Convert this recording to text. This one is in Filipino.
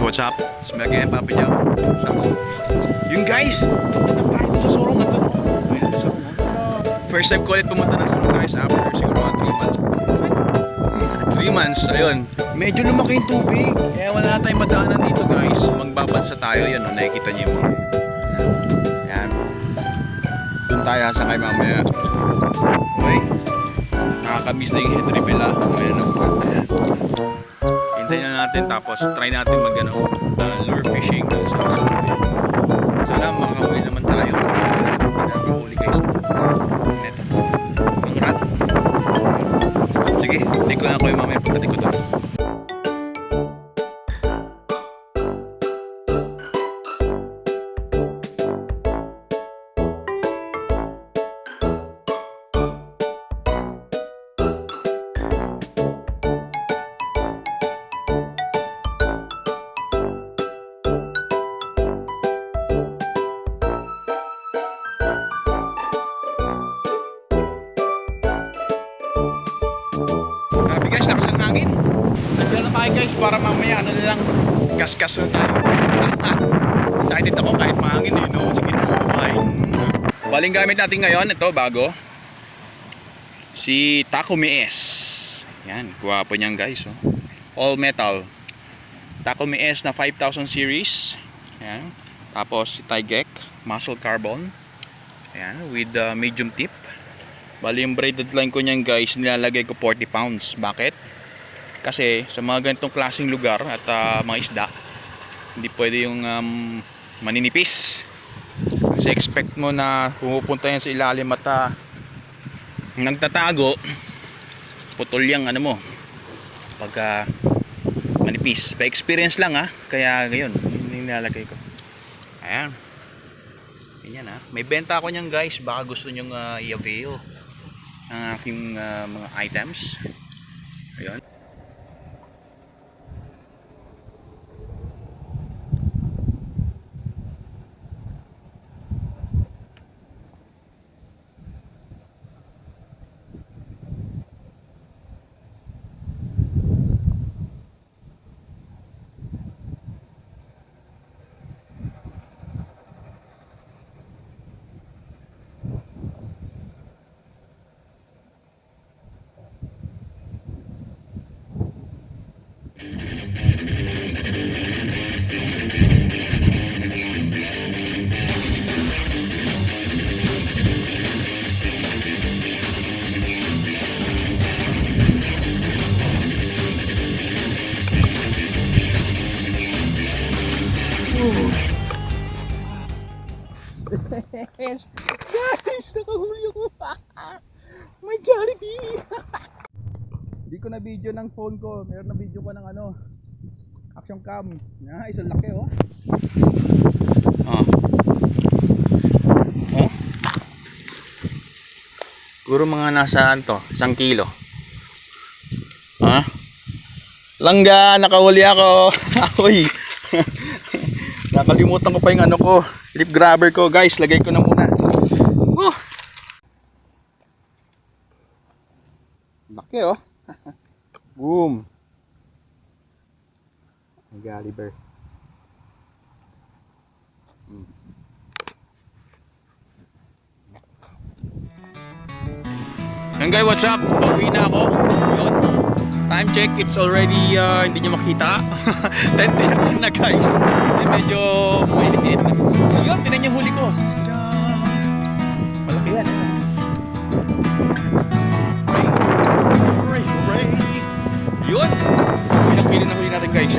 what's up? Smegay and Papi Joe. Sama. Yung guys, nagkain sa Sorong ito. Ayun, Sorong. First time ko ulit pumunta ng Sorong guys after siguro mga 3 months. 3 months, ayun. Medyo lumaki yung tubig. Kaya wala tayong madaanan dito guys. Magbabansa tayo, yan. Nakikita niyo yung mga. Yan. Doon tayo sakay mamaya. Okay. Nakakamiss na yung head reveal ah. Ayan o. Hintayin na natin tapos try natin mag lure fishing doon sa sana makahuli naman tayo. Pinakahuli guys. Neto. Ang rat. Sige, hindi ko na ako yung mamaya pagdating ko doon. Guys, lakas ng hangin. Nandiyan na tayo guys para mamaya ano na lang gas-gas na tayo. Excited ako kahit mahangin eh, no? Sige na, bye. Baling gamit natin ngayon, ito bago. Si Takumi S. Yan, guwapo niyan guys. Oh. All metal. Takumi S na 5000 series. Yan. Tapos si Tigek muscle carbon. Yan, with medium tip. Bali yung braided line ko niyan guys, nilalagay ko 40 pounds. Bakit? Kasi sa mga ganitong klaseng lugar at mga isda, hindi pwede yung maninipis. Kasi expect mo na pumupunta yan sa ilalim at nagtatago, putol yung ano mo pagka manipis. By experience lang kaya ngayon yung nilalagay ko. Ayan. Ganyan may benta ako niyan guys, baka gusto nyong i-avail ang aking mga items. Ayun. Guys, nakahuli ako. May Jollibee. Hindi ko na video ng phone ko. Meron na video ko ng action cam. Nice, ang laki oh. Siguro mga nasaan to? 1 kilo. Langga, nakahuli ako. Uy. Nakalimutan ko pa yung ko, lip grabber ko guys, lagay ko na muna. Laki oh. Boom. Galiber. Yan guys, what's up? Pauwi na ako. Yun. Time check, it's already hindi nyo makita 10:30 na guys. Medyo mainit. Yun, tinan yung huli ko. Malaki yan. Yun, ilang kilo na huli natin guys.